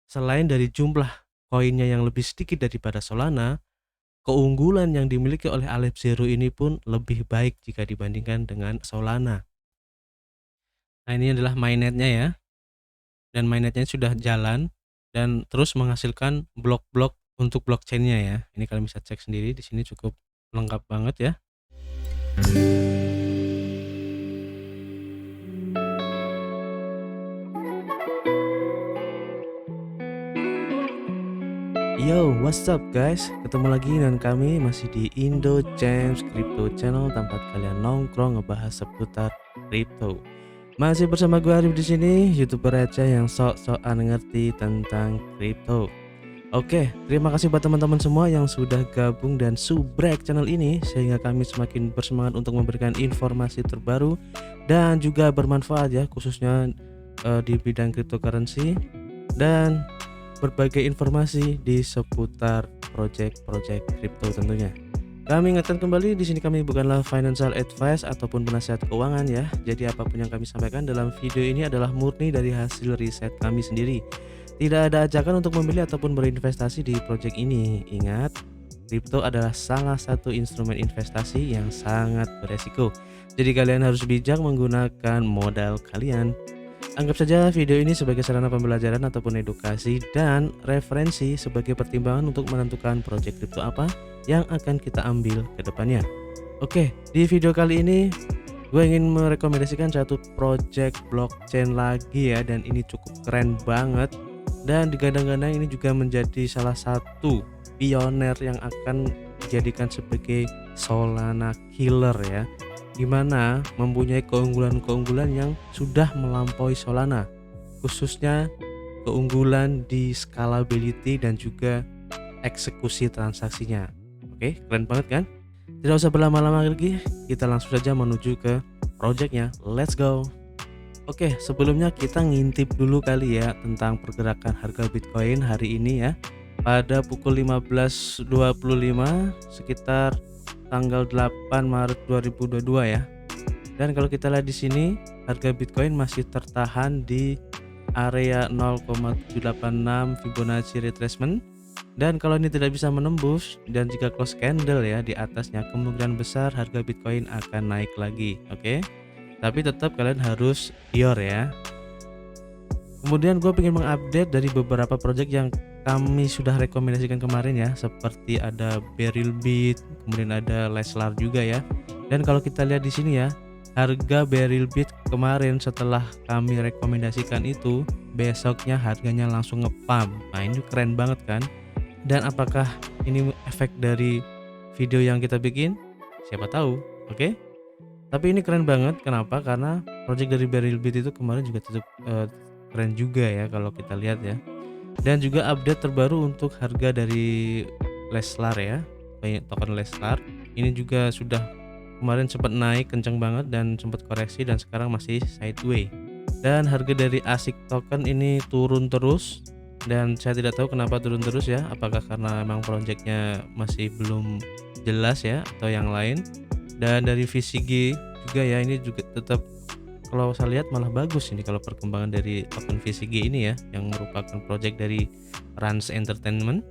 selain dari jumlah koinnya yang lebih sedikit daripada Solana, keunggulan yang dimiliki oleh Aleph Zero ini pun lebih baik jika dibandingkan dengan Solana. Nah, ini adalah mainnetnya ya, dan mainnetnya sudah jalan dan terus menghasilkan blok-blok untuk blockchain-nya ya. Ini kalian bisa cek sendiri di sini, cukup lengkap banget ya. Yo, what's up guys? Ketemu lagi dengan kami masih di Indo James Crypto Channel, tempat kalian nongkrong ngebahas seputar crypto. Masih bersama gue Arif di sini, YouTuber receh yang sok-sokan ngerti tentang crypto. Oke, terima kasih buat teman-teman semua yang sudah gabung dan subrek channel ini, sehingga kami semakin bersemangat untuk memberikan informasi terbaru dan juga bermanfaat ya, khususnya di bidang cryptocurrency dan berbagai informasi di seputar project-project crypto tentunya. Kami ingatkan kembali, di sini kami bukanlah financial advice ataupun penasihat keuangan ya. Jadi apapun yang kami sampaikan dalam video ini adalah murni dari hasil riset kami sendiri. Tidak ada ajakan untuk memilih ataupun berinvestasi di project ini. Ingat, kripto adalah salah satu instrumen investasi yang sangat beresiko. Jadi kalian harus bijak menggunakan modal kalian. Anggap saja video ini sebagai sarana pembelajaran ataupun edukasi dan referensi sebagai pertimbangan untuk menentukan proyek kripto apa yang akan kita ambil ke depannya. Oke, di video kali ini gue ingin merekomendasikan satu proyek blockchain lagi ya, dan ini cukup keren banget dan digadang-gadang ini juga menjadi salah satu pioner yang akan dijadikan sebagai Solana killer ya, dimana mempunyai keunggulan-keunggulan yang sudah melampaui Solana, khususnya keunggulan di scalability dan juga eksekusi transaksinya. Oke, keren banget kan? Tidak usah berlama-lama lagi, kita langsung saja menuju ke projectnya. Let's go. Oke, sebelumnya kita ngintip dulu kali ya tentang pergerakan harga Bitcoin hari ini ya. Pada pukul 15.25 sekitar tanggal 8 Maret 2022 ya. Dan kalau kita lihat di sini, harga Bitcoin masih tertahan di area 0,786 Fibonacci retracement. Dan kalau ini tidak bisa menembus dan jika close candle ya di atasnya, kemungkinan besar harga Bitcoin akan naik lagi. Oke. Tapi tetap kalian harus pure ya. Kemudian gue pengen mengupdate dari beberapa project yang kami sudah rekomendasikan kemarin ya, seperti ada Berylbit, kemudian ada Leslar juga ya. Dan kalau kita lihat di sini ya, harga Berylbit kemarin setelah kami rekomendasikan itu, besoknya harganya langsung ngepump. Nah, ini keren banget kan? Dan apakah ini efek dari video yang kita bikin? Siapa tahu, oke? Tapi ini keren banget, kenapa? Karena project dari Berylbit itu kemarin juga cukup keren juga ya kalau kita lihat ya. Dan juga update terbaru untuk harga dari Leslar ya, token Leslar ini juga sudah kemarin sempat naik kencang banget dan sempat koreksi dan sekarang masih sideways. Dan harga dari ASIC token ini turun terus dan saya tidak tahu kenapa turun terus ya, apakah karena memang projectnya masih belum jelas ya atau yang lain. Dan dari VCG juga ya, ini juga tetap kalau saya lihat malah bagus ini kalau perkembangan dari token VCG ini ya, yang merupakan project dari Rans Entertainment.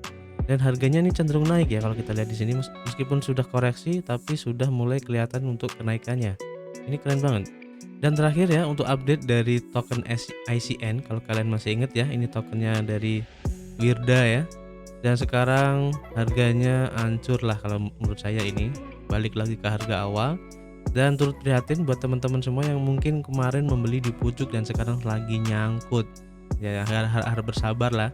Dan harganya ini cenderung naik ya kalau kita lihat di sini, meskipun sudah koreksi tapi sudah mulai kelihatan untuk kenaikannya. Ini keren banget. Dan terakhir ya, untuk update dari token ICN, kalau kalian masih ingat ya, ini tokennya dari Wirda ya. Dan sekarang harganya hancur lah kalau menurut saya, ini balik lagi ke harga awal. Dan turut prihatin buat teman-teman semua yang mungkin kemarin membeli di pucuk dan sekarang lagi nyangkut ya, harap bersabar lah.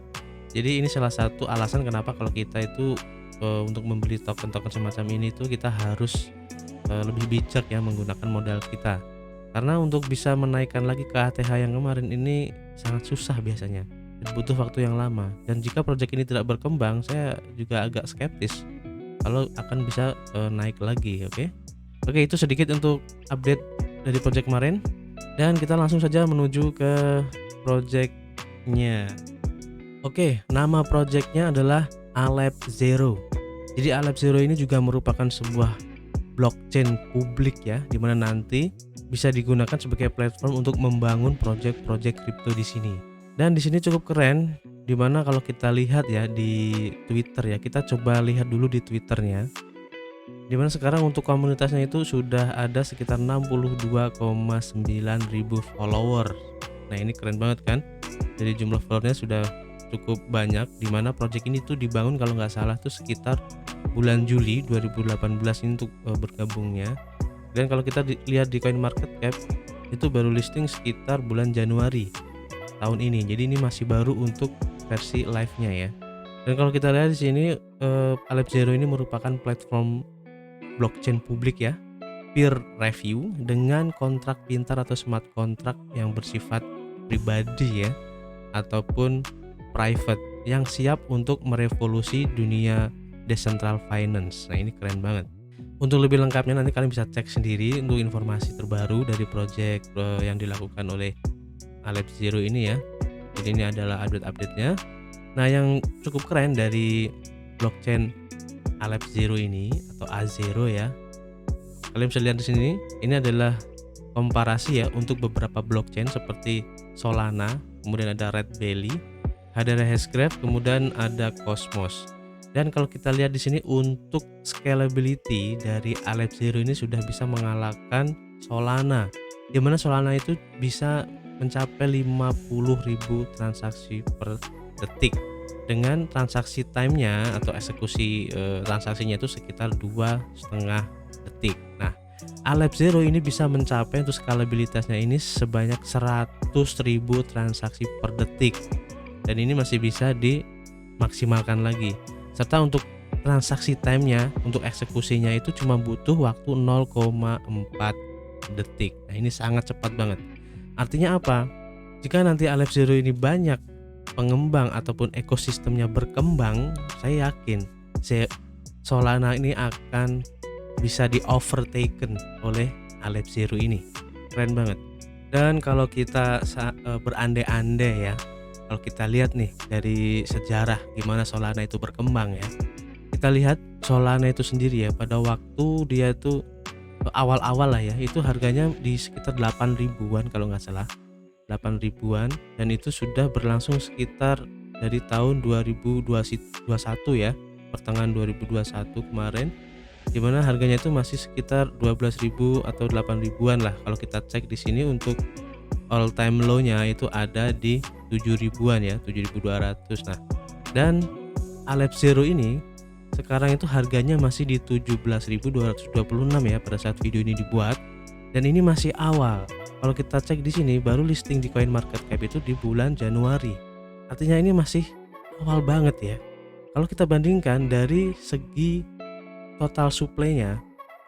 Jadi ini salah satu alasan kenapa kalau kita itu untuk membeli token-token semacam ini tuh kita harus lebih bijak ya menggunakan modal kita, karena untuk bisa menaikkan lagi ke ATH yang kemarin ini sangat susah biasanya dan butuh waktu yang lama. Dan jika proyek ini tidak berkembang, saya juga agak skeptis kalau akan bisa naik lagi. Oke, itu sedikit untuk update dari project kemarin, dan kita langsung saja menuju ke projectnya. Oke, nama projectnya adalah Aleph Zero. Jadi Aleph Zero ini juga merupakan sebuah blockchain publik ya, dimana nanti bisa digunakan sebagai platform untuk membangun project-project kripto di sini. Dan di sini cukup keren Dimana kalau kita lihat ya di Twitter ya, kita coba lihat dulu di Twitternya, dimana sekarang untuk komunitasnya itu sudah ada sekitar 62,9 ribu follower. Nah ini keren banget kan, jadi jumlah followernya sudah cukup banyak, dimana project ini tuh dibangun kalau nggak salah tuh sekitar bulan Juli 2018 ini untuk bergabungnya. Dan kalau kita lihat di CoinMarketCap itu baru listing sekitar bulan Januari tahun ini. Jadi ini masih baru untuk versi live-nya ya. Dan kalau kita lihat di sini Aleph Zero ini merupakan platform blockchain publik ya, peer review dengan kontrak pintar atau smart contract yang bersifat pribadi ya ataupun private yang siap untuk merevolusi dunia decentral finance. Nah ini keren banget. Untuk lebih lengkapnya nanti kalian bisa cek sendiri untuk informasi terbaru dari project yang dilakukan oleh Aleph Zero ini ya. Jadi ini adalah update-update-nya. Nah yang cukup keren dari blockchain Aleph Zero ini atau A0 ya, kalian bisa lihat di sini, ini adalah komparasi ya untuk beberapa blockchain seperti Solana, kemudian ada Red Belly, ada Hashgraph, kemudian ada Cosmos. Dan kalau kita lihat di sini untuk scalability dari Aleph Zero ini sudah bisa mengalahkan Solana, di mana Solana itu bisa mencapai 50.000 transaksi per detik dengan transaksi time-nya atau eksekusi transaksinya itu sekitar 2,5 detik. Nah, Aleph Zero ini bisa mencapai untuk scalabilitasnya ini sebanyak 100.000 transaksi per detik, dan ini masih bisa dimaksimalkan lagi. Serta untuk transaksi time-nya untuk eksekusinya itu cuma butuh waktu 0,4 detik. Nah ini sangat cepat banget. Artinya apa? Jika nanti Aleph Zero ini banyak pengembang ataupun ekosistemnya berkembang, saya yakin Solana ini akan bisa di overtaken oleh Aleph Zero ini. Keren banget. Dan kalau kita berandai-andai ya, kalau kita lihat nih dari sejarah gimana Solana itu berkembang ya, kita lihat Solana itu sendiri ya, pada waktu dia itu awal-awal lah ya, itu harganya di sekitar 8 ribuan kalau nggak salah, 8 ribuan, dan itu sudah berlangsung sekitar dari tahun 2021 ya, pertengahan 2021 kemarin, dimana harganya itu masih sekitar 12.000 atau 8 ribuan lah. Kalau kita cek di sini untuk all time low-nya itu ada di 7 ribuan ya, 7.200. Nah, dan Aleph Zero ini sekarang itu harganya masih di 17.226 ya pada saat video ini dibuat, dan ini masih awal. Kalau kita cek di sini baru listing di CoinMarketCap itu di bulan Januari. Artinya ini masih awal banget ya. Kalau kita bandingkan dari segi total supply-nya,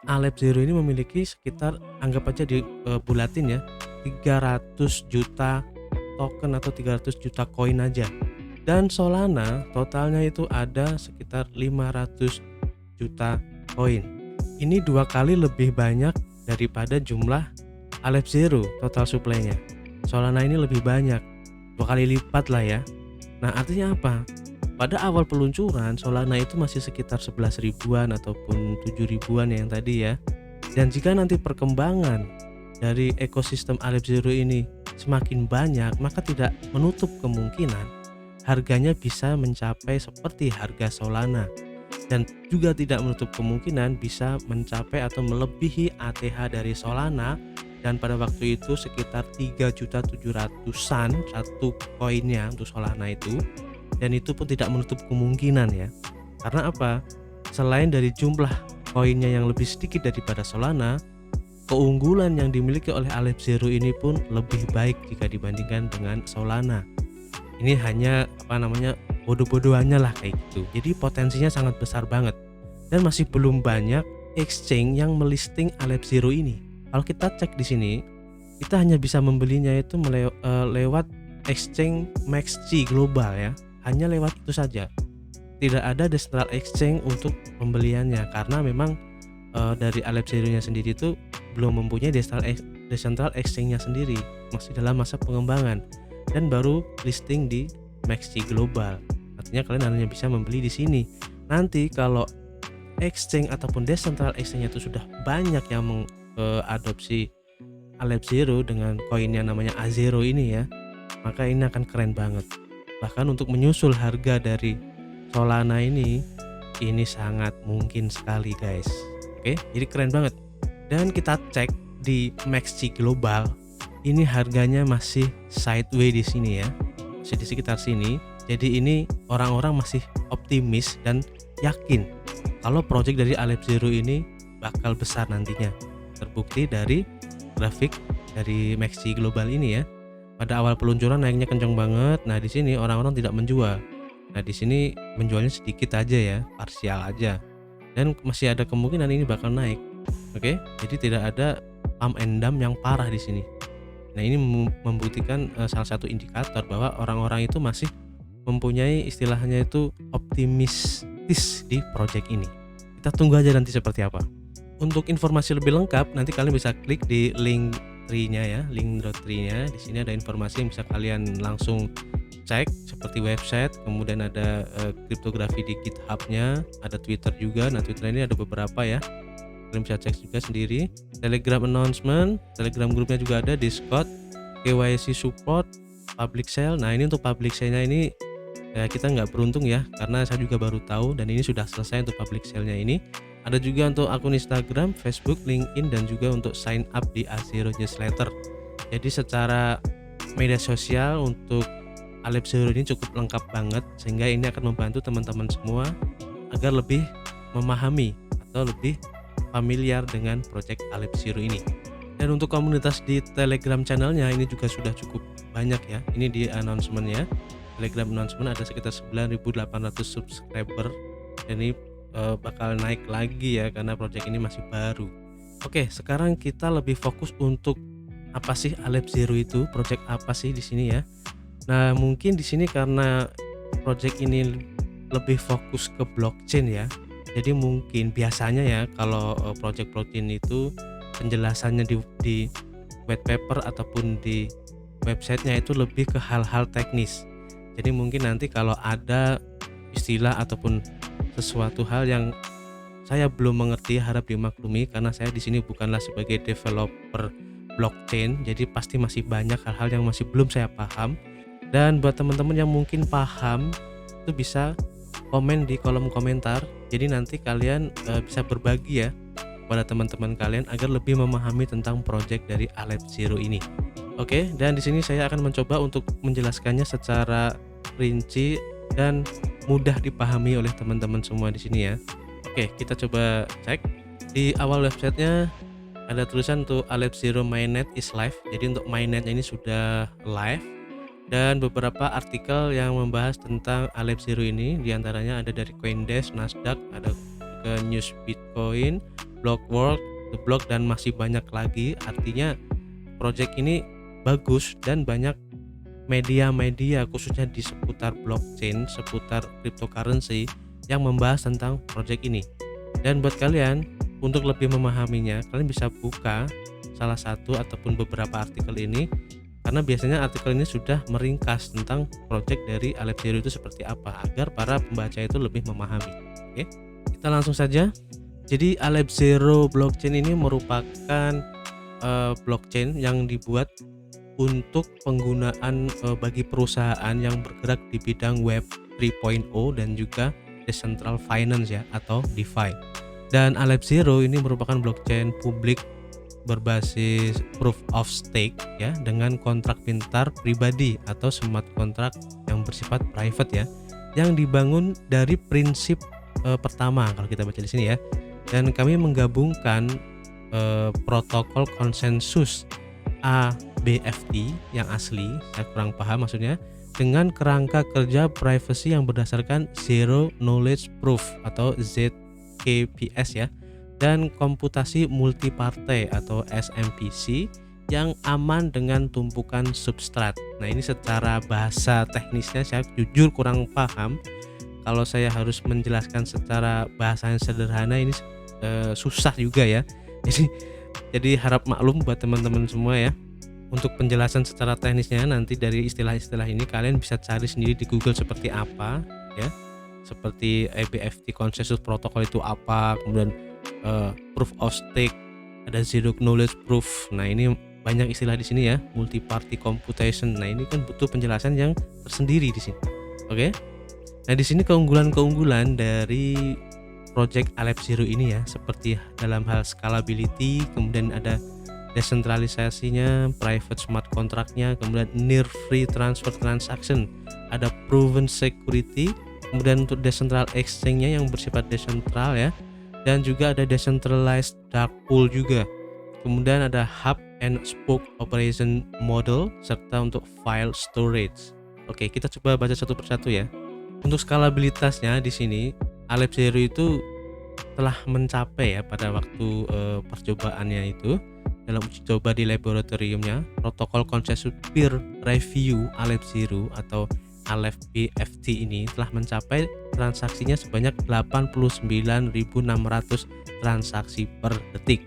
Aleph Zero ini memiliki sekitar, anggap aja di bulatin ya, 300 juta token atau 300 juta koin aja. Dan Solana totalnya itu ada sekitar 500 juta koin. Ini 2 kali lebih banyak daripada jumlah Aleph Zero total supply-nya. Solana ini lebih banyak, 2 kali lipat lah ya. Nah artinya apa? Pada awal peluncuran Solana itu masih sekitar 11 ribuan ataupun 7 ribuan yang tadi ya. Dan jika nanti perkembangan dari ekosistem Aleph Zero ini semakin banyak, maka tidak menutup kemungkinan harganya bisa mencapai seperti harga Solana, dan juga tidak menutup kemungkinan bisa mencapai atau melebihi ATH dari Solana, dan pada waktu itu sekitar 3.700.000-an satu koinnya untuk Solana itu. Dan itu pun tidak menutup kemungkinan ya, karena apa? Selain dari jumlah koinnya yang lebih sedikit daripada Solana, keunggulan yang dimiliki oleh Aleph Zero ini pun lebih baik jika dibandingkan dengan Solana. Ini hanya bodoh-bodohannya lah kayak gitu. Jadi potensinya sangat besar banget, dan masih belum banyak exchange yang melisting Aleph Zero ini. Kalau kita cek di sini, kita hanya bisa membelinya itu lewat exchange MaxC global ya, hanya lewat itu saja. Tidak ada decentral exchange untuk pembeliannya, karena memang dari Aleph Zero-nya sendiri itu belum mempunyai decentral exchange-nya sendiri, masih dalam masa pengembangan, dan baru listing di MaxC global. Artinya kalian hanya bisa membeli di sini. Nanti kalau exchange ataupun decentral exchange itu sudah banyak yang mengadopsi Aleph Zero dengan koin yang namanya A0 ini ya, maka ini akan keren banget. bahkan untuk menyusul harga dari Solana ini sangat mungkin sekali guys. Oke, jadi keren banget. Dan kita cek di MaxC Global, ini harganya masih sideways di sini ya, masih di sekitar sini. Jadi ini orang-orang masih optimis dan yakin kalau project dari Aleph Zero ini bakal besar nantinya. Terbukti dari grafik dari MaxC Global ini ya. Pada awal peluncuran naiknya kencang banget. Nah, di sini orang-orang tidak menjual. Nah, di sini menjualnya sedikit aja ya, parsial aja. Dan masih ada kemungkinan ini bakal naik. Oke, jadi tidak ada pump and dump yang parah di sini. Nah, ini membuktikan salah satu indikator bahwa orang-orang itu masih mempunyai istilahnya itu optimistis di project ini. Kita tunggu aja nanti seperti apa. Untuk informasi lebih lengkap nanti kalian bisa klik di link tree-nya ya, link tree-nya. Di sini ada informasi yang bisa kalian langsung cek seperti website, kemudian ada kriptografi di GitHub-nya, ada Twitter juga. Nah, Twitter ini ada beberapa ya. Kalian bisa cek juga sendiri. Telegram announcement, Telegram grupnya juga ada, Discord, KYC support, public sale. Nah, ini untuk public sale-nya ini ya kita nggak beruntung ya, karena saya juga baru tahu dan ini sudah selesai untuk public sale-nya ini. Ada juga untuk akun Instagram, Facebook, LinkedIn, dan juga untuk sign up di Azero newsletter. Jadi secara media sosial untuk Aleph Zero ini cukup lengkap banget, sehingga ini akan membantu teman-teman semua agar lebih memahami atau lebih familiar dengan project Aleph Zero ini. Dan untuk komunitas di Telegram channelnya ini juga sudah cukup banyak ya. Ini di announcement-nya. Telegram announcement ada sekitar 9.800 subscriber. Dan ini bakal naik lagi ya karena project ini masih baru. Oke, sekarang kita lebih fokus untuk apa sih Aleph Zero itu, project apa sih di sini ya. Nah, mungkin di sini karena project ini lebih fokus ke blockchain ya. Jadi mungkin biasanya ya kalau project blockchain itu penjelasannya di white paper ataupun di websitenya itu lebih ke hal-hal teknis. Jadi mungkin nanti kalau ada istilah ataupun sesuatu hal yang saya belum mengerti harap dimaklumi, karena saya di sini bukanlah sebagai developer blockchain, jadi pasti masih banyak hal-hal yang masih belum saya paham. Dan buat teman-teman yang mungkin paham itu bisa komen di kolom komentar, jadi nanti kalian bisa berbagi ya pada teman-teman kalian agar lebih memahami tentang project dari Aleph Zero ini. Oke, dan di sini saya akan mencoba untuk menjelaskannya secara rinci dan mudah dipahami oleh teman-teman semua di sini ya. Oke, kita coba cek di awal websitenya ada tulisan untuk Aleph Zero mainnet is live. Jadi untuk mainnetnya ini sudah live, dan beberapa artikel yang membahas tentang Aleph Zero ini diantaranya ada dari CoinDesk, Nasdaq, ada ke News Bitcoin, Blockworld, The Block, dan masih banyak lagi. Artinya project ini bagus dan banyak media-media khususnya di seputar blockchain, seputar cryptocurrency yang membahas tentang project ini. Dan buat kalian untuk lebih memahaminya, kalian bisa buka salah satu ataupun beberapa artikel ini, karena biasanya artikel ini sudah meringkas tentang project dari Aleph Zero itu seperti apa agar para pembaca itu lebih memahami. Oke, kita langsung saja. Jadi Aleph Zero blockchain ini merupakan blockchain yang dibuat untuk penggunaan bagi perusahaan yang bergerak di bidang Web 3.0 dan juga Decentral Finance ya, atau DeFi. Dan Aleph Zero ini merupakan blockchain publik berbasis proof of stake ya, dengan kontrak pintar pribadi atau smart contract yang bersifat private ya, yang dibangun dari prinsip pertama kalau kita baca di sini ya. Dan kami menggabungkan protokol konsensus ABFT yang asli, saya kurang paham maksudnya, dengan kerangka kerja privacy yang berdasarkan Zero Knowledge Proof atau ZKPS ya, dan komputasi multipartai atau SMPC yang aman dengan tumpukan substrat. Nah, ini secara bahasa teknisnya saya jujur kurang paham. Kalau saya harus menjelaskan secara bahasa yang sederhana ini susah juga ya. Jadi harap maklum buat teman-teman semua ya. Untuk penjelasan secara teknisnya nanti dari istilah-istilah ini kalian bisa cari sendiri di Google seperti apa ya. Seperti ABFT Consensus Protocol itu apa, kemudian proof of stake, ada Zero Knowledge Proof. Nah, ini banyak istilah di sini ya, multi party computation. Nah, ini kan butuh penjelasan yang tersendiri di sini. Oke. Nah, di sini keunggulan-keunggulan dari project Aleph Zero ini ya, seperti dalam hal scalability, kemudian ada desentralisasinya, private smart contract-nya, kemudian near free transfer transaction, ada proven security, kemudian untuk decentral exchange-nya yang bersifat desentral ya, dan juga ada decentralized dark pool juga. Kemudian ada hub and spoke operation model serta untuk file storage. Oke, kita coba baca satu persatu ya. Untuk skalabilitasnya di sini Aleph Zero itu telah mencapai ya pada waktu percobaannya itu dalam uji coba di laboratoriumnya, protokol konsensus peer review Aleph Zero atau Aleph BFT ini telah mencapai transaksinya sebanyak 89.600 transaksi per detik.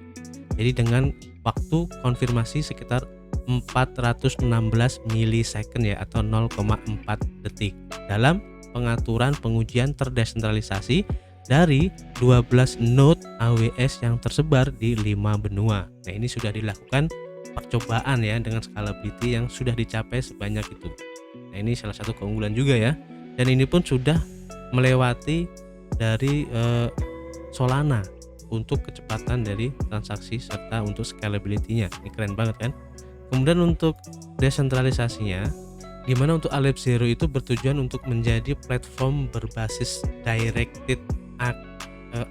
Jadi dengan waktu konfirmasi sekitar 416 milisecond ya, atau 0,4 detik dalam pengaturan pengujian terdesentralisasi dari 12 node AWS yang tersebar di 5 benua. Nah, ini sudah dilakukan percobaan ya dengan scalability yang sudah dicapai sebanyak itu. Nah, ini salah satu keunggulan juga ya. Dan ini pun sudah melewati dari Solana untuk kecepatan dari transaksi serta untuk scalability-nya. Ini keren banget kan? Kemudian untuk desentralisasinya, di mana untuk Aleph Zero itu bertujuan untuk menjadi platform berbasis directed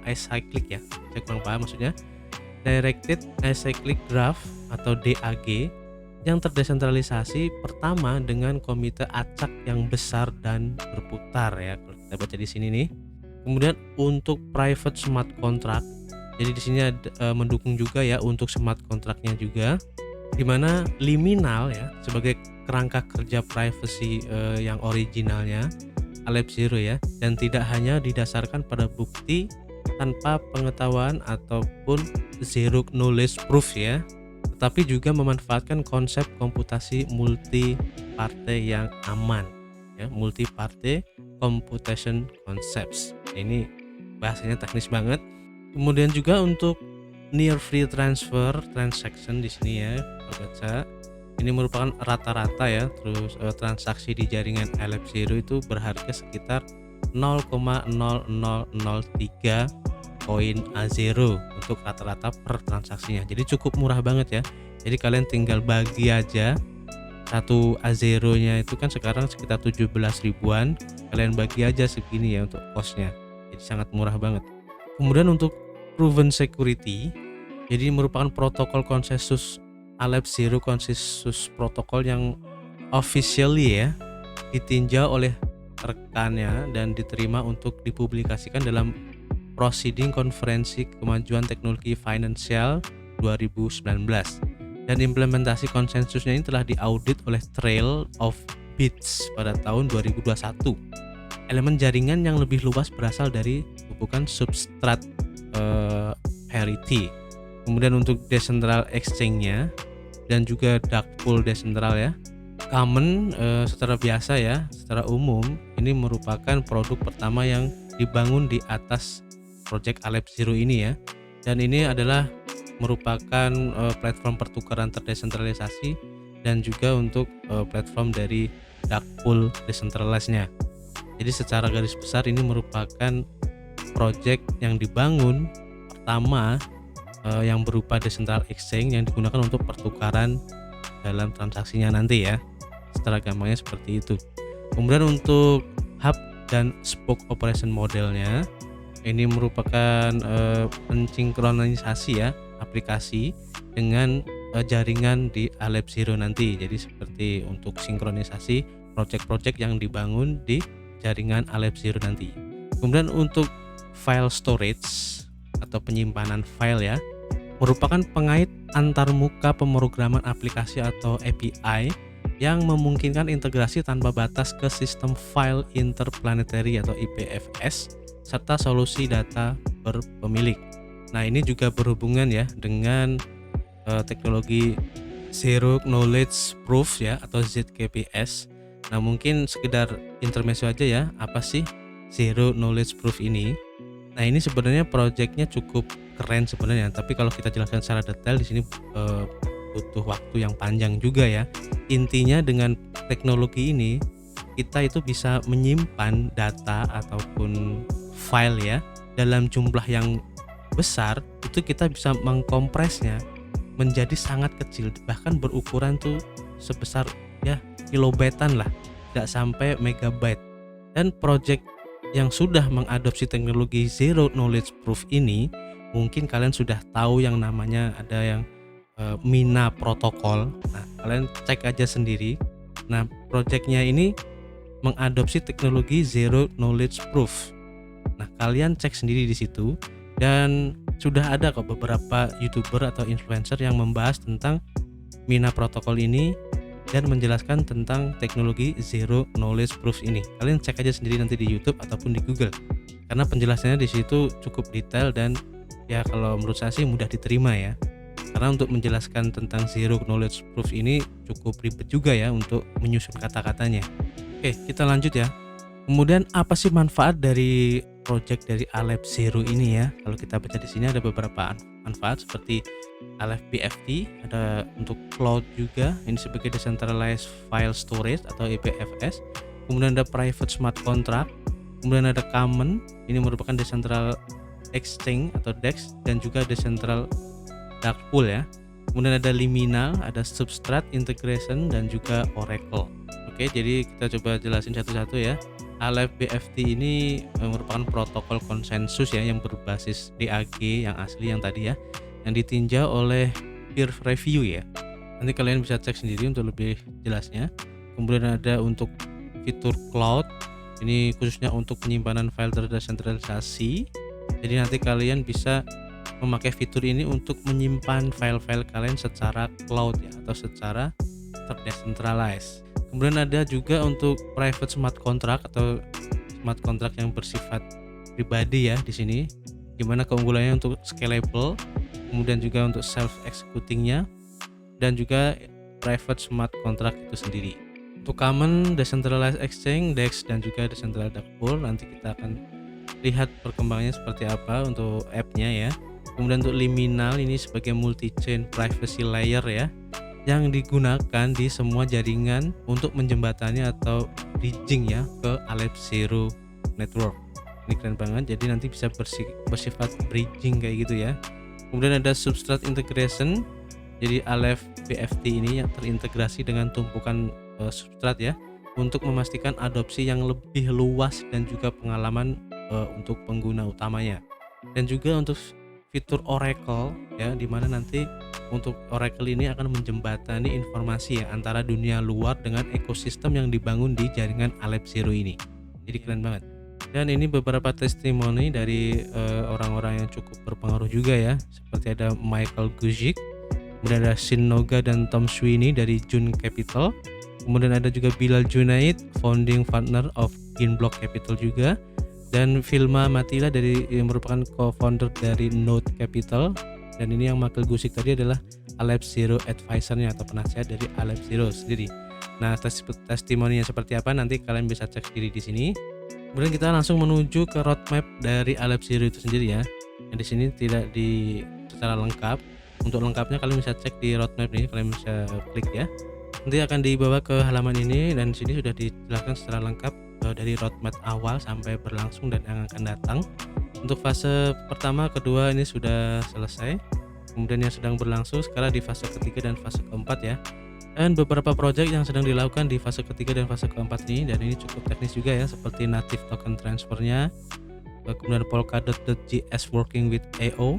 acyclic ya, saya kurang paham maksudnya, directed acyclic graph atau DAG yang terdesentralisasi pertama dengan komite acak yang besar dan berputar ya, kalau kita baca di sini nih. Kemudian untuk private smart contract, jadi di sini mendukung juga ya untuk smart contract-nya juga, di mana liminal ya sebagai kerangka kerja privacy yang originalnya Aleph Zero ya, dan tidak hanya didasarkan pada bukti tanpa pengetahuan ataupun zero knowledge proof ya, tetapi juga memanfaatkan konsep komputasi multi party yang aman ya, multi party computation concepts. Ini bahasanya teknis banget. Kemudian juga untuk near free transfer transaction di sini ya, kita baca. Ini merupakan rata-rata ya, terus transaksi di jaringan Aleph Zero itu berharga sekitar 0,0003 koin A0 untuk rata-rata per transaksinya. Jadi cukup murah banget ya. Jadi kalian tinggal bagi aja, satu A0 nya itu kan sekarang sekitar 17 ribuan, kalian bagi aja segini ya untuk cost-nya. Jadi sangat murah banget. Kemudian untuk proven security, jadi merupakan protokol konsensus Aleph Zero konsensus protokol yang officially ya ditinjau oleh rekannya dan diterima untuk dipublikasikan dalam Proceeding Konferensi Kemajuan Teknologi Finansial 2019, dan implementasi konsensusnya ini telah diaudit oleh Trail of Bits pada tahun 2021. Elemen jaringan yang lebih luas berasal dari bukan substrat parity. Kemudian untuk decentral exchange-nya dan juga dark pool decentral ya, common secara biasa ya, secara umum ini merupakan produk pertama yang dibangun di atas project Aleph Zero ini ya, dan ini adalah merupakan platform pertukaran terdesentralisasi dan juga untuk platform dari dark pool decentralized-nya. Jadi secara garis besar ini merupakan project yang dibangun pertama yang berupa decentral exchange yang digunakan untuk pertukaran dalam transaksinya nanti ya, secara gampangnya seperti itu. Kemudian untuk hub dan spoke operation modelnya, ini merupakan pensinkronisasi ya aplikasi dengan jaringan di Aleph Zero nanti. Jadi seperti untuk sinkronisasi project-project yang dibangun di jaringan Aleph Zero nanti. Kemudian untuk file storage atau penyimpanan file ya, merupakan pengait antarmuka pemrograman aplikasi atau API yang memungkinkan integrasi tanpa batas ke sistem file interplanetary atau IPFS serta solusi data berpemilik. Nah, ini juga berhubungan ya dengan teknologi Zero Knowledge Proof ya atau ZKPS. Nah, mungkin sekedar intermezzo aja ya, apa sih Zero Knowledge Proof ini? Nah, ini sebenarnya projectnya cukup keren sebenarnya, tapi kalau kita jelaskan secara detail di sini butuh waktu yang panjang juga ya. Intinya dengan teknologi ini kita itu bisa menyimpan data ataupun file ya dalam jumlah yang besar, itu kita bisa mengkompresnya menjadi sangat kecil, bahkan berukuran tuh sebesar ya kilobaitan lah, tidak sampai megabyte. Dan project yang sudah mengadopsi teknologi Zero Knowledge Proof ini, mungkin kalian sudah tahu yang namanya ada yang Mina protokol. Nah, kalian cek aja sendiri. Nah, projectnya ini mengadopsi teknologi Zero Knowledge Proof. Nah, kalian cek sendiri di situ, dan sudah ada kok beberapa YouTuber atau influencer yang membahas tentang Mina protokol ini dan menjelaskan tentang teknologi Zero Knowledge Proof ini. Kalian cek aja sendiri nanti di YouTube ataupun di Google. Karena penjelasannya di situ cukup detail dan ya kalau menurut saya sih mudah diterima ya. Karena untuk menjelaskan tentang Zero Knowledge Proof ini cukup ribet juga ya untuk menyusun kata-katanya. Oke, kita lanjut ya. Kemudian apa sih manfaat dari project dari Aleph Zero ini ya? Kalau kita baca di sini ada beberapa manfaat seperti Aleph BFT, ada untuk cloud juga, ini sebagai decentralized file storage atau EPFS. Kemudian ada private smart contract, kemudian ada common, ini merupakan decentral exchange atau DEX, dan juga decentral dark pool ya. Kemudian ada liminal, ada substrate integration, dan juga oracle. Oke, jadi kita coba jelasin satu-satu ya. Aleph BFT ini merupakan protokol konsensus ya yang berbasis DAG yang asli yang tadi ya, yang ditinjau oleh peer review ya. Nanti kalian bisa cek sendiri untuk lebih jelasnya. Kemudian ada untuk fitur cloud, ini khususnya untuk penyimpanan file terdesentralisasi. Jadi nanti kalian bisa memakai fitur ini untuk menyimpan file-file kalian secara cloud ya, atau secara terdesentralized. Kemudian ada juga untuk private smart contract atau smart contract yang bersifat pribadi ya di sini, dimana keunggulannya untuk scalable, kemudian juga untuk self executingnya, dan juga private smart contract itu sendiri. Untuk common, decentralized exchange, DEX, dan juga decentralized dark pool, nanti kita akan lihat perkembangannya seperti apa untuk app-nya ya. Kemudian untuk liminal, ini sebagai multi chain privacy layer ya, yang digunakan di semua jaringan untuk menjembatani atau bridging ya ke Aleph Zero Network. Ini keren banget, jadi nanti bisa bersifat bridging kayak gitu ya. Kemudian ada substrate integration, jadi Aleph BFT ini yang terintegrasi dengan tumpukan substrat ya, untuk memastikan adopsi yang lebih luas dan juga pengalaman untuk pengguna utamanya. Dan juga untuk fitur Oracle ya, dimana nanti untuk Oracle ini akan menjembatani informasi ya antara dunia luar dengan ekosistem yang dibangun di jaringan Aleph Zero ini. Jadi keren banget. Dan ini beberapa testimoni dari orang-orang yang cukup berpengaruh juga ya, seperti ada Michael Guzik, kemudian ada Shin Noga dan Tom Sweeney dari June Capital, kemudian ada juga Bilal Junaid, founding partner of Ginblock Capital juga, dan Vilma Matila dari yang merupakan co-founder dari Node Capital. Dan ini yang Michael Guzik tadi adalah Aleph Zero advisor-nya atau penasihat dari Aleph Zero sendiri. Nah, testimoninya seperti apa nanti kalian bisa cek sendiri di sini. Kemudian kita langsung menuju ke roadmap dari Aleph Zero itu sendiri ya. Yang di sini tidak secara lengkap. Untuk lengkapnya kalian bisa cek di roadmap ini, kalian bisa klik ya. Nanti akan dibawa ke halaman ini, dan di sini sudah dijelaskan secara lengkap dari roadmap awal sampai berlangsung dan yang akan datang. Untuk fase pertama, kedua ini sudah selesai. Kemudian yang sedang berlangsung sekarang di fase ketiga dan fase keempat ya. Dan beberapa project yang sedang dilakukan di fase ketiga dan fase keempat ini, dan ini cukup teknis juga ya, seperti native token transfernya, kemudian Polkadot.js working with AO,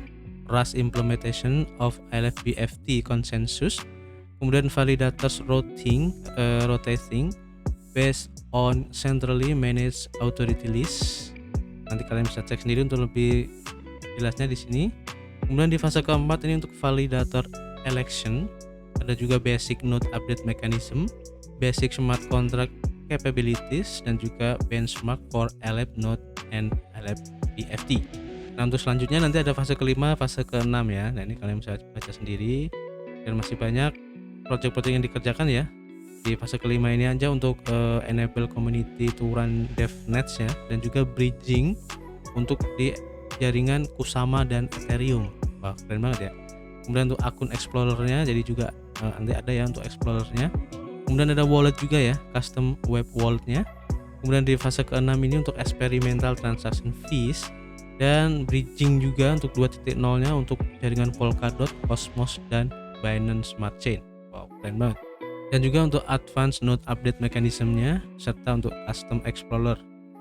Rust implementation of Aleph BFT consensus, kemudian validators rotating based on centrally managed authority list. Nanti kalian bisa cek sendiri untuk lebih jelasnya di sini. Kemudian di fase keempat ini untuk validator election, ada juga basic node update mechanism, basic smart contract capabilities, dan juga benchmark for Aleph node and Aleph BFT. Nah, untuk selanjutnya nanti ada fase kelima, fase keenam ya. Nah, ini kalian bisa baca sendiri, dan masih banyak project-project yang dikerjakan ya di fase kelima ini aja untuk enable community to run devnets ya, dan juga bridging untuk di jaringan Kusama dan Ethereum. Wah, keren banget ya. Kemudian untuk akun explorernya, jadi juga nanti ada ya untuk Explorer-nya. Kemudian ada wallet juga ya, custom web wallet-nya. Kemudian di fase ke-6 ini untuk experimental transaction fees dan bridging juga untuk 2.0-nya untuk jaringan Polkadot, Cosmos dan Binance Smart Chain. Wow, keren banget. Dan juga untuk advanced node update mechanism-nya serta untuk custom explorer.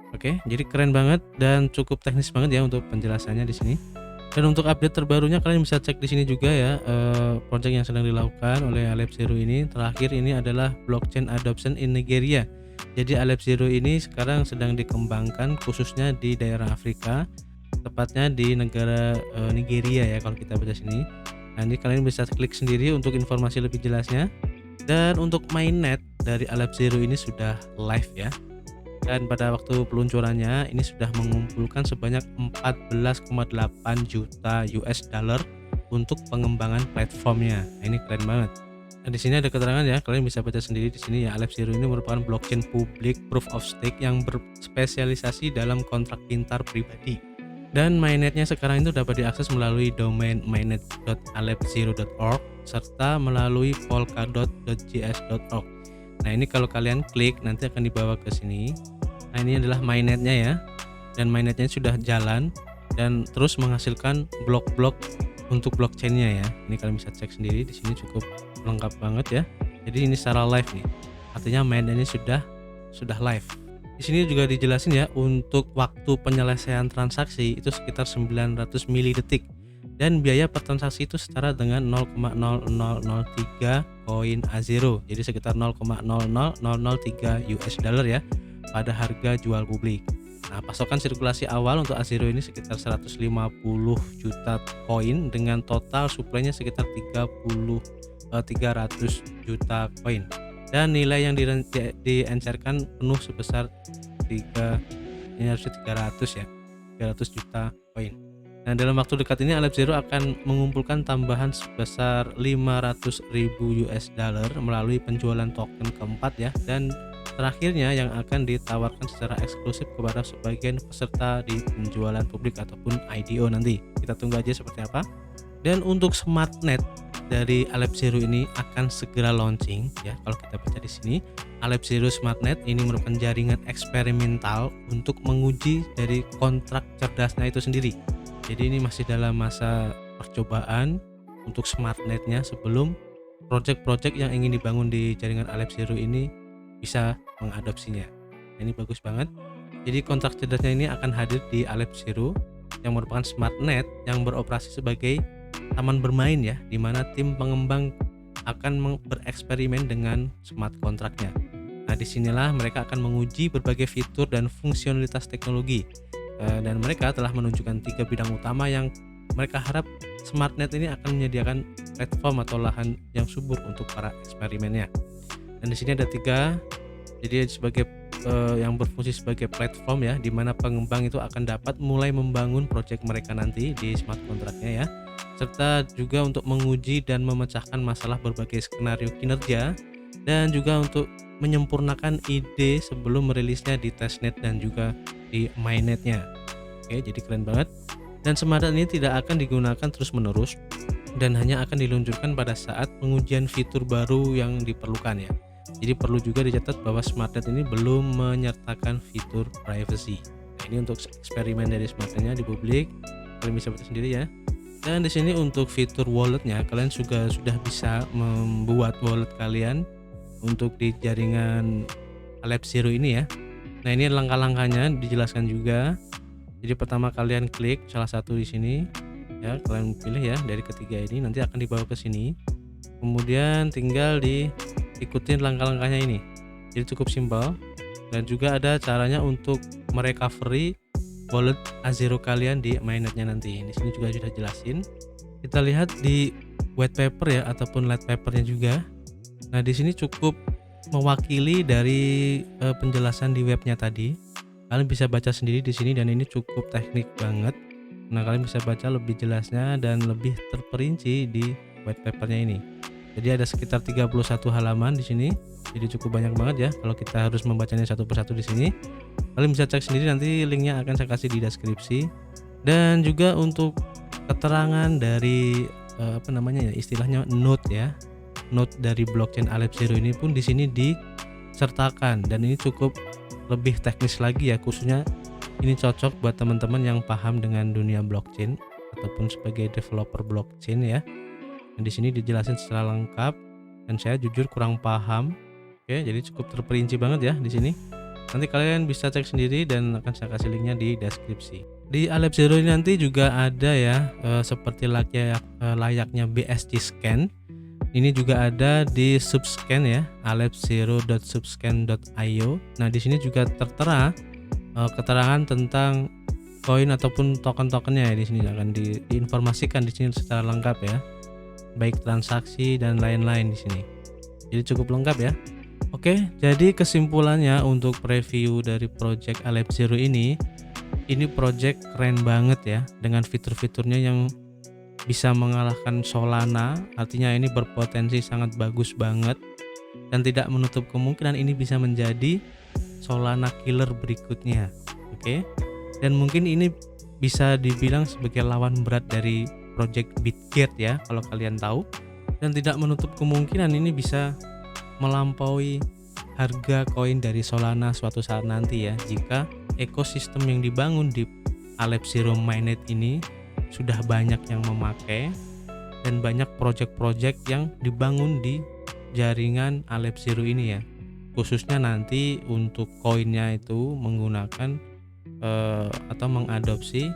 Oke, jadi keren banget dan cukup teknis banget ya untuk penjelasannya di sini. Dan untuk update terbarunya kalian bisa cek di sini juga ya, project yang sedang dilakukan oleh Aleph Zero ini. Terakhir ini adalah blockchain adoption in Nigeria. Jadi Aleph Zero ini sekarang sedang dikembangkan khususnya di daerah Afrika, tepatnya di negara Nigeria ya kalau kita baca sini. Nah, ini kalian bisa klik sendiri untuk informasi lebih jelasnya. Dan untuk mainnet dari Aleph Zero ini sudah live ya. Dan pada waktu peluncurannya ini sudah mengumpulkan sebanyak 14,8 juta US dollar untuk pengembangan platformnya. Nah, ini keren banget. Nah, di sini ada keterangan ya, kalian bisa baca sendiri di sini ya. Aleph Zero ini merupakan blockchain publik proof of stake yang berspesialisasi dalam kontrak pintar pribadi. Dan mainnetnya sekarang itu dapat diakses melalui domain mainnet.alephzero.org serta melalui polkadot.js.org. Nah, ini kalau kalian klik nanti akan dibawa ke sini. Nah, ini adalah mainnetnya ya. Dan mainnetnya sudah jalan dan terus menghasilkan blok-blok untuk blockchainnya ya. Ini kalian bisa cek sendiri di sini, cukup lengkap banget ya. Jadi ini secara live nih. Artinya mainnetnya sudah live. Di sini juga dijelasin ya, untuk waktu penyelesaian transaksi itu sekitar 900 milidetik dan biaya per transaksi itu setara dengan 0,0003 koin A0. Jadi sekitar 0,00003 US dollar ya pada harga jual publik. Nah, pasokan sirkulasi awal untuk A0 ini sekitar 150 juta koin dengan total supply-nya sekitar 300 juta koin. Dan nilai yang diencerkan penuh sebesar 300 juta koin. Nah, dalam waktu dekat ini Aleph Zero akan mengumpulkan tambahan sebesar 500.000 US dollar melalui penjualan token keempat ya, dan terakhirnya yang akan ditawarkan secara eksklusif kepada sebagian peserta di penjualan publik ataupun IDO nanti. Kita tunggu aja seperti apa. Dan untuk SmartNet dari Aleph Zero ini akan segera launching ya. Kalau kita baca di sini, Aleph Zero SmartNet ini merupakan jaringan eksperimental untuk menguji dari kontrak cerdasnya itu sendiri. Jadi ini masih dalam masa percobaan untuk SmartNet-nya sebelum project-project yang ingin dibangun di jaringan Aleph Zero ini bisa mengadopsinya. Ini bagus banget. Jadi kontrak cerdasnya ini akan hadir di Aleph Zero yang merupakan SmartNet yang beroperasi sebagai taman bermain ya, di mana tim pengembang akan bereksperimen dengan smart kontraknya. Nah, disinilah mereka akan menguji berbagai fitur dan fungsionalitas teknologi, dan mereka telah menunjukkan 3 bidang utama yang mereka harap SmartNet ini akan menyediakan platform atau lahan yang subur untuk para eksperimennya. Dan di sini ada 3, jadi sebagai yang berfungsi sebagai platform ya, di mana pengembang itu akan dapat mulai membangun proyek mereka nanti di smart kontraknya ya, serta juga untuk menguji dan memecahkan masalah berbagai skenario kinerja, dan juga untuk menyempurnakan ide sebelum merilisnya di testnet dan juga di mainnetnya. Oke, jadi keren banget. Dan SmartNet ini tidak akan digunakan terus-menerus dan hanya akan diluncurkan pada saat pengujian fitur baru yang diperlukan ya. Jadi perlu juga dicatat bahwa SmartNet ini belum menyertakan fitur privacy. Nah, ini untuk eksperimen dari SmartNet-nya di publik, kalian bisa baca sendiri ya. Dan di sini untuk fitur walletnya, kalian juga sudah bisa membuat wallet kalian untuk di jaringan Aleph Zero ini ya. Nah, ini langkah-langkahnya dijelaskan juga. Jadi pertama kalian klik salah satu di sini ya, kalian pilih ya dari ketiga ini, nanti akan dibawa ke sini. Kemudian tinggal ikutin langkah-langkahnya ini. Jadi cukup simpel, dan juga ada caranya untuk merecovery wallet A0 kalian di mainnetnya nanti. Di sini juga sudah jelasin. Kita lihat di white paper ya ataupun light papernya juga. Nah, di sini cukup mewakili dari penjelasan di webnya tadi. Kalian bisa baca sendiri di sini, dan ini cukup teknik banget. Nah, kalian bisa baca lebih jelasnya dan lebih terperinci di white papernya ini. Jadi ada sekitar 31 halaman di sini. Jadi cukup banyak banget ya kalau kita harus membacanya satu persatu di sini. Kalian bisa cek sendiri, nanti linknya akan saya kasih di deskripsi. Dan juga untuk keterangan dari istilahnya node ya. node dari blockchain Aleph Zero ini pun di sini disertakan, dan ini cukup lebih teknis lagi ya, khususnya ini cocok buat teman-teman yang paham dengan dunia blockchain ataupun sebagai developer blockchain ya. Dan di sini dijelasin secara lengkap dan saya jujur kurang paham. Oke, jadi cukup terperinci banget ya di sini. Nanti kalian bisa cek sendiri dan akan saya kasih linknya di deskripsi. Di Aleph Zero ini nanti juga ada ya seperti layaknya BSC Scan. Ini juga ada di Subscan ya, alephzero.subscan.io. Nah, di sini juga tertera keterangan tentang koin ataupun token-tokennya ya. Di sini akan diinformasikan di sini secara lengkap ya, baik transaksi dan lain-lain di sini. Jadi cukup lengkap ya. Oke, jadi kesimpulannya untuk review dari project Aleph Zero ini project keren banget ya, dengan fitur-fiturnya yang bisa mengalahkan Solana. Artinya ini berpotensi sangat bagus banget dan tidak menutup kemungkinan ini bisa menjadi Solana killer berikutnya. Oke, dan mungkin ini bisa dibilang sebagai lawan berat dari project Bitget ya, kalau kalian tahu, dan tidak menutup kemungkinan ini bisa melampaui harga koin dari Solana suatu saat nanti ya, jika ekosistem yang dibangun di Aleph Zero mainnet ini sudah banyak yang memakai dan banyak project-project yang dibangun di jaringan Aleph Zero ini ya, khususnya nanti untuk koinnya itu menggunakan atau mengadopsi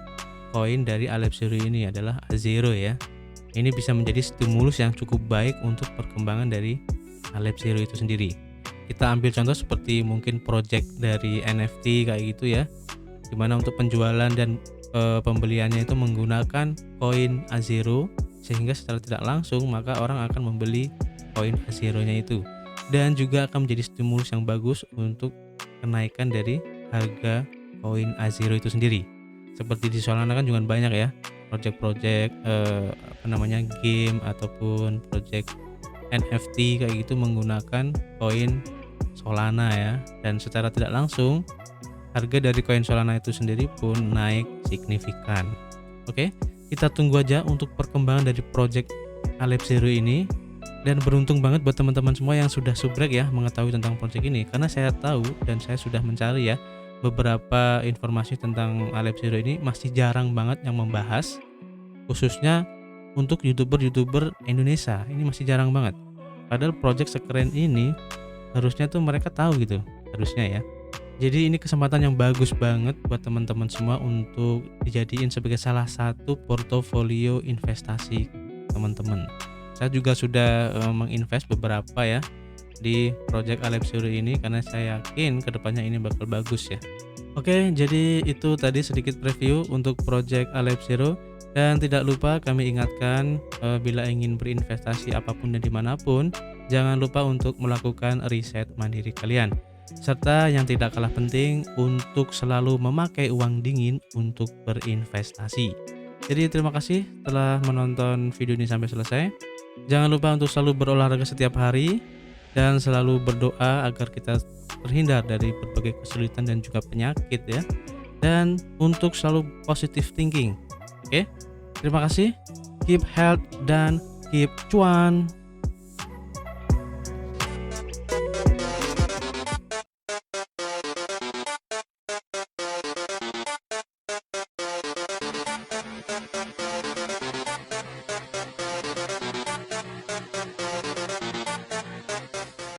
koin dari Aleph Zero ini adalah A0 ya. Ini bisa menjadi stimulus yang cukup baik untuk perkembangan dari Aleph Zero itu sendiri. Kita ambil contoh seperti mungkin project dari NFT kayak gitu ya, dimana untuk penjualan dan pembeliannya itu menggunakan koin A0, sehingga secara tidak langsung maka orang akan membeli koin A0 nya itu, dan juga akan menjadi stimulus yang bagus untuk kenaikan dari harga koin A0 itu sendiri. Seperti di Solana kan juga banyak ya project-project game ataupun project NFT kayak gitu menggunakan koin Solana ya, dan secara tidak langsung harga dari koin Solana itu sendiri pun naik signifikan. Oke, kita tunggu aja untuk perkembangan dari project Aleph Zero ini, dan beruntung banget buat teman-teman semua yang sudah subrek ya mengetahui tentang project ini, karena saya tahu dan saya sudah mencari ya beberapa informasi tentang Aleph Zero ini masih jarang banget yang membahas, khususnya untuk YouTuber Indonesia ini masih jarang banget. Padahal project sekeren ini harusnya tuh mereka tahu gitu, harusnya ya. Jadi ini kesempatan yang bagus banget buat teman-teman semua untuk dijadiin sebagai salah satu portofolio investasi teman-teman. Saya juga sudah menginvest beberapa ya di project Aleph Zero ini, karena saya yakin kedepannya ini bakal bagus ya. Oke, jadi itu tadi sedikit preview untuk project Aleph Zero. Dan tidak lupa kami ingatkan, bila ingin berinvestasi apapun dan dimanapun, jangan lupa untuk melakukan riset mandiri kalian. Serta yang tidak kalah penting, untuk selalu memakai uang dingin untuk berinvestasi. Jadi terima kasih telah menonton video ini sampai selesai. Jangan lupa untuk selalu berolahraga setiap hari dan selalu berdoa agar kita terhindar dari berbagai kesulitan dan juga penyakit ya. Dan untuk selalu positive thinking. Oke, terima kasih. Keep health dan keep cuan.